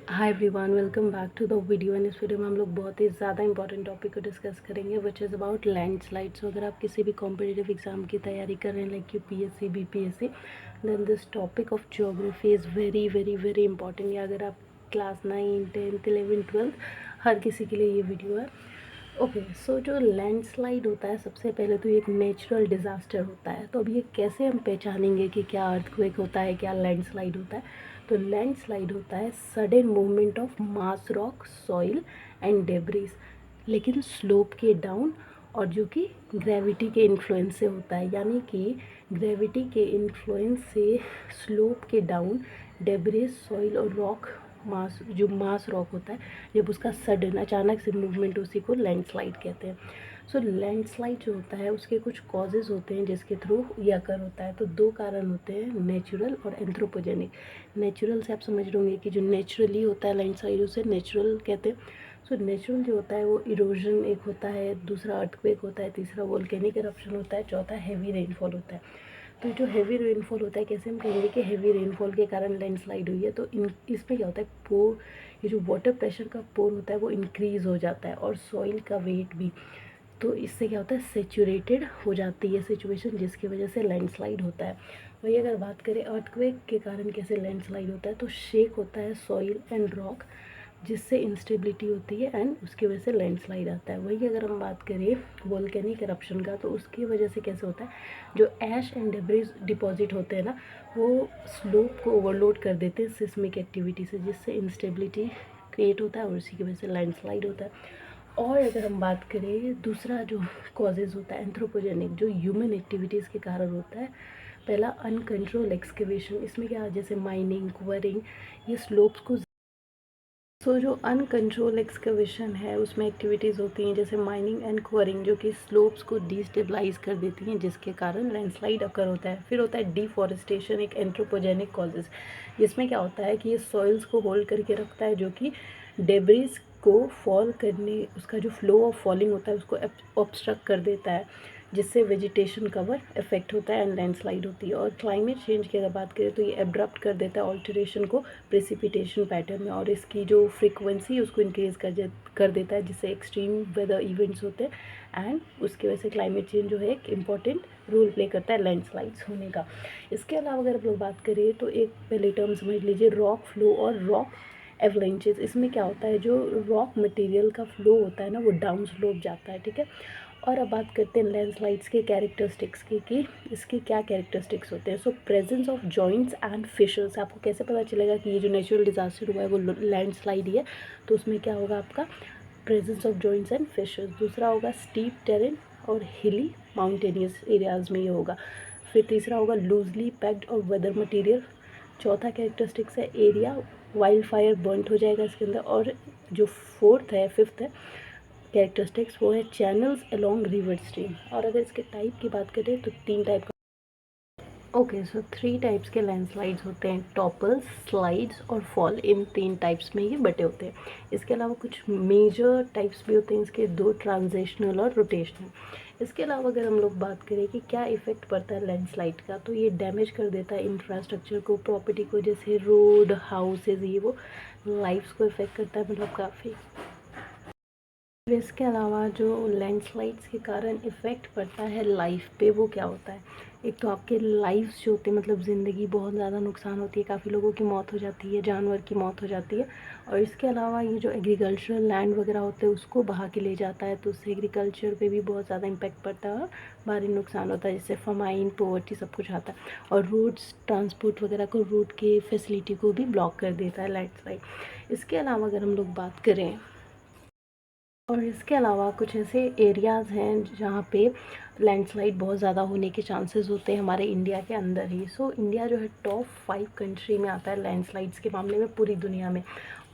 Hi everyone, welcome back to the video. And इस video में हम लोग बहुत ही ज़्यादा इंपॉर्टेंट टॉपिक को डिस्कस करेंगे विच इज़ अबाउट लैंडस्लाइड। सो अगर आप किसी भी कॉम्पिटिटिव एग्जाम की तैयारी कर रहे हैं like UPSC BPSC, then this topic of geography is very very very important. या अगर आप क्लास 9, 10th, 11th, 12th हर किसी के लिए ये वीडियो है। ओके, सो जो लैंडस्लाइड होता है सबसे पहले तो ये एक नेचुरल डिज़ास्टर होता है। तो अब ये कैसे हम पहचानेंगे कि क्या अर्थक्वेक होता है, क्या लैंडस्लाइड होता है। तो लैंडस्लाइड होता है sudden movement of mass rock, soil and debris, लेकिन स्लोप के डाउन, और जो कि ग्रेविटी के इन्फ्लुएंस से होता है। यानी कि ग्रेविटी के इन्फ्लुएंस से स्लोप के डाउन डेब्रिस, सॉइल और रॉक, मास, जो मास रॉक होता है, जब उसका सडन अचानक से मूवमेंट, उसी को लैंडस्लाइड कहते हैं। सो लैंडस्लाइड जो होता है उसके कुछ कॉजेज़ होते हैं जिसके थ्रू ये अकर होता है। तो दो कारण होते हैं, नेचुरल और एंथ्रोपोजेनिक। नेचुरल से आप समझ रहे होंगे कि जो नेचुरली होता है लैंडस्लाइड उसे नेचुरल कहते हैं। सो नेचुरल जो होता है वो इरोजन एक होता है, दूसरा अर्थक्वेक होता है, तीसरा वोल्केनिक एरप्शन होता है, चौथा हैवी रेनफॉल होता है। तो जो हैवी रेनफॉल होता है, कैसे हम कहेंगे कि हैवी रेनफॉल के कारण लैंडस्लाइड हुई है, तो इसमें क्या होता है, पोर, ये जो वाटर प्रेशर का पोर होता है वो इंक्रीज़ हो जाता है, और सॉइल का वेट भी। तो इससे क्या होता है, सेचुरेटेड हो जाती है सिचुएशन, जिसकी वजह से लैंडस्लाइड होता है। वही अगर बात करें अर्थक्वेक के कारण कैसे लैंडस्लाइड होता है, तो शेक होता है सॉइल एंड रॉक, जिससे इंस्टेबिलिटी होती है एंड उसकी वजह से लैंडस्लाइड आता है। वही अगर हम बात करें वोल्केनिक eruption का, तो उसकी वजह से कैसे होता है, जो ऐश एंड डेब्रिस डिपॉजिट होते हैं ना, वो स्लोप को ओवरलोड कर देते हैं सिस्मिक एक्टिविटी से, जिससे इंस्टेबिलिटी क्रिएट होता है और उसी की वजह से लैंडस्लाइड होता है। और अगर हम बात करें दूसरा जो कॉजेज़ होता है एंथ्रोपोजेनिक, जो ह्यूमन एक्टिविटीज़ के कारण होता है। पहला अनकंट्रोल एक्सकेवेशन, इसमें क्या, जैसे माइनिंग, क्वरिंग, ये स्लोप्स को। सो जो अनकंट्रोल एक्सकवेशन है उसमें एक्टिविटीज़ होती हैं जैसे माइनिंग एंड क्वरिंग, जो कि स्लोप्स को डिस्टेबलाइज कर देती हैं, जिसके कारण लैंडस्लाइड अकर होता है। फिर होता है डिफॉरेस्टेशन, एक एंथ्रोपोजेनिक कॉजेज़, जिसमें क्या होता है कि ये सॉइल्स को होल्ड करके रखता है, जो कि डेब्रिस को फॉल करने, उसका जो फ्लो ऑफ फॉलिंग होता है उसको ऑब्स्ट्रक्ट कर देता है, जिससे वेजिटेशन कवर इफेक्ट होता है एंड लैंडस्लाइड होती है। और क्लाइमेट चेंज की अगर बात करें तो ये एब्रप्ट कर देता है ऑल्टरेशन को प्रेसिपिटेशन पैटर्न में, और इसकी जो फ्रीक्वेंसी उसको इंक्रीज़ कर देता है, जिससे एक्सट्रीम वेदर इवेंट्स होते हैं एंड उसकी वजह से क्लाइमेट चेंज जो है एक इम्पॉर्टेंट रोल प्ले करता है लैंडस्लाइड्स होने का। इसके अलावा अगर हम लोग बात करें तो एक पहले टर्म समझ लीजिए, रॉक फ्लो और रॉक एवलेंचेस। इसमें क्या होता है, जो रॉक मटेरियल का फ्लो होता है ना वो डाउन स्लोप जाता है, ठीक है। और अब बात करते हैं लैंडस्लाइड्स के कैरेक्टरिस्टिक्स की, कि इसके क्या कैरेक्टरिस्टिक्स होते हैं। So presence of joints and fissures, आपको कैसे पता चलेगा कि ये जो नेचुरल डिजास्टर हुआ है वो लैंडस्लाइड ही है। तो उसमें क्या होगा आपका, presence of joints and fissures. दूसरा होगा स्टीप टेरेन और हिली माउंटेनियस एरियाज में ये होगा। फिर तीसरा होगा लूजली पैक्ड और वेदर मटेरियल। चौथा कैरेक्टरिस्टिक्स है एरिया, वाइल्ड फायर बर्नट हो जाएगा इसके अंदर। और जो फोर्थ है, फिफ्थ है कैरेक्टरिस्टिक्स, वो है चैनल्स अलोंग रिवर स्ट्रीम। और अगर इसके टाइप की बात करें तो तीन टाइप का। ओके, सो थ्री टाइप्स के लैंडस्लाइड्स होते हैं, टॉपल्स, स्लाइड्स और फॉल। इन तीन टाइप्स में ये बटे होते हैं। इसके अलावा कुछ मेजर टाइप्स भी होते हैं इसके, दो, ट्रांजिशनल और रोटेशनल। इसके अलावा अगर हम लोग बात करें कि क्या इफेक्ट पड़ता है लैंडस्लाइड का, तो ये डैमेज कर देता है इंफ्रास्ट्रक्चर को, प्रॉपर्टी को, जैसे रोड, हाउसेज, ये वो लाइफ्स को इफेक्ट करता है, मतलब काफ़ी। इसके अलावा जो लैंडस्लाइड्स के कारण इफ़ेक्ट पड़ता है लाइफ पे, वो क्या होता है, एक तो आपके लाइफ्स जो होते हैं, मतलब ज़िंदगी बहुत ज़्यादा नुकसान होती है, काफ़ी लोगों की मौत हो जाती है, जानवर की मौत हो जाती है। और इसके अलावा ये जो एग्रीकल्चरल लैंड वगैरह होते हैं उसको बहा के ले जाता है, तो उससे एग्रीकल्चर पे भी बहुत ज़्यादा इम्पैक्ट पड़ता है और भारी नुकसान होता है, जैसे फमाइन, पोवर्टी, सब कुछ आता है। और रोड्स, ट्रांसपोर्ट वगैरह को, रूट के फैसिलिटी को भी ब्लॉक कर देता है लैंडस्लाइड। इसके अलावा अगर हम लोग बात करें, और इसके अलावा कुछ ऐसे एरियाज़ हैं जहाँ पे लैंडस्लाइड बहुत ज़्यादा होने के चांसेस होते हैं हमारे इंडिया के अंदर ही। सो इंडिया जो है टॉप 5 कंट्री में आता है लैंडस्लाइड्स के मामले में पूरी दुनिया में।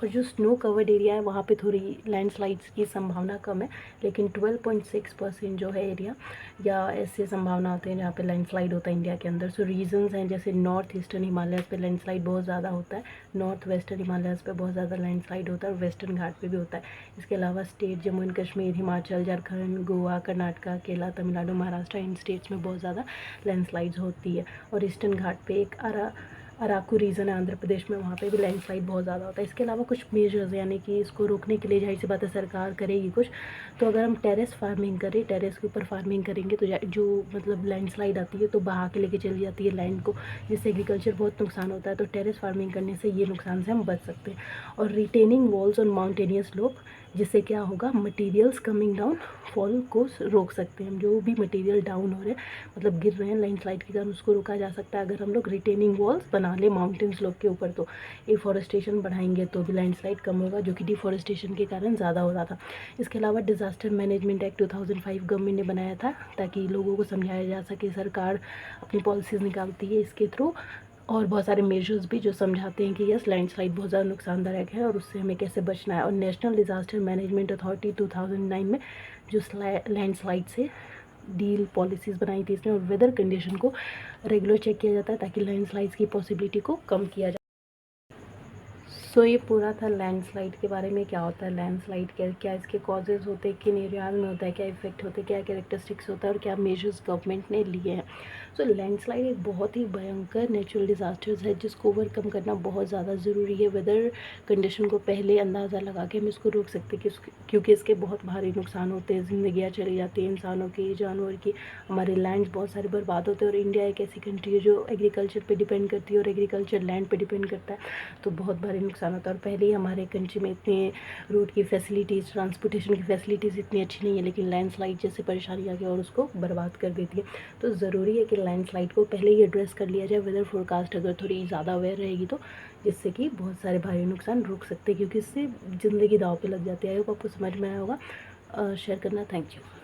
और जो स्नो कवर्ड एरिया है वहाँ पे थोड़ी लैंडस्लाइड्स की संभावना कम है, लेकिन 12.6% जो है एरिया या ऐसे संभावना होते हैं जहाँ पे लैंडस्लाइड होता है इंडिया के अंदर। सो रीजंस हैं जैसे नॉर्थ ईस्टर्न हिमालयस पे लैंडस्लाइड बहुत ज़्यादा होता है, नॉर्थ वेस्टर्न हिमालयस पे बहुत ज़्यादा लैंडस्लाइड होता है, और वेस्टर्न घाट पे भी होता है। इसके अलावा state Jammu and Kashmir, Himachal, Jharkhand, Goa, Karnataka, Kerala, Tamil Nadu, Maharashtra, in states में बहुत ज़्यादा लैंडस्लाइड्स होती है। और ईस्टर्न घाट पे एक अराकू रीजन है आंध्र प्रदेश में, वहाँ पे भी लैंडस्लाइड बहुत ज़्यादा होता है। इसके अलावा कुछ मेजर्स यानी कि इसको रोकने के लिए जाहिर सी बात है सरकार करेगी कुछ। तो अगर हम टेरेस फार्मिंग करें, टेरेस के ऊपर फार्मिंग करेंगे तो जो मतलब लैंडस्लाइड आती है तो बहा के लेके चली जाती है लैंड को, जिससे एग्रीकल्चर बहुत नुकसान होता है। तो टेरेस फार्मिंग करने से ये नुकसान से हम बच सकते हैं। और retaining walls on mountainous slope, जिससे क्या होगा, मटेरियल्स कमिंग डाउन फॉल को रोक सकते हैं हम। जो भी मटेरियल डाउन हो रहे हैं मतलब गिर रहे हैं लैंडस्लाइड के कारण, उसको रोका जा सकता है अगर हम लोग रिटेनिंग वॉल्स बना ले माउंटेन स्लोप के ऊपर। तो एफॉरेस्टेशन बढ़ाएंगे तो भी लैंडस्लाइड कम होगा, जो कि डिफॉरेस्टेशन के कारण ज़्यादा हो रहा था। इसके अलावा डिज़ास्टर मैनेजमेंट एक्ट 2005 गवर्नमेंट ने बनाया था ताकि लोगों को समझाया जा सके, सरकार अपनी पॉलिसीज़ निकालती है इसके थ्रू, और बहुत सारे मेजर्स भी जो समझाते हैं कि यस लैंडस्लाइड बहुत ज़्यादा नुकसानदायक है और उससे हमें कैसे बचना है। और नेशनल डिज़ास्टर मैनेजमेंट अथॉरिटी 2009 में जो लैंडस्लाइड से डील पॉलिसीज़ बनाई थी इसने, और वेदर कंडीशन को रेगुलर चेक किया जाता है ताकि लैंडस्लाइड्स की पॉसिबिलिटी को कम किया जाए। सो ये पूरा था लैंडस्लाइड के बारे में, क्या होता है लैंडस्लाइड, क्या इसके कॉजेज़ होते हैं, किन एरियाज में होता है, क्या इफेक्ट होते हैं, क्या कैरेक्टरिस्टिक्स होता है और क्या मेजर्स गवर्नमेंट ने लिए हैं। सो लैंडस्लाइड एक बहुत ही भयंकर नेचुरल डिज़ास्टर्स है जिसको ओवरकम करना बहुत ज़्यादा ज़रूरी है। वेदर कंडीशन को पहले अंदाज़ा लगा के हम इसको रोक सकते हैं क्योंकि इसके बहुत भारी नुकसान होते हैं, ज़िंदगियाँ चली जाती हैं इंसानों की, जानवर की, हमारे लैंड बहुत सारे बर्बाद होते हैं। और इंडिया एक ऐसी कंट्री है जो एग्रीकल्चर पे डिपेंड करती है और एग्रीकल्चर लैंड पे डिपेंड करता है, तो बहुत भारी नुकसान होता है। और पहले ही हमारे कंट्री में इतने रोड की फैसिलिटीज़, ट्रांसपोर्टेशन की फैसिलिटीज़ इतनी अच्छी नहीं है, लेकिन लैंडस्लाइड जैसे परेशानी आ गई और उसको बर्बाद कर देती है। तो ज़रूरी है कि लैंडस्लाइड को पहले ही एड्रेस कर लिया जाए, वेदर फोरकास्ट अगर थोड़ी ज़्यादा अवेयर रहेगी तो, जिससे कि बहुत सारे भारी नुकसान रुक सकते हैं, क्योंकि इससे ज़िंदगी दांव पे लग जाती है। आई होप आपको समझ में आया होगा। शेयर करना, थैंक यू।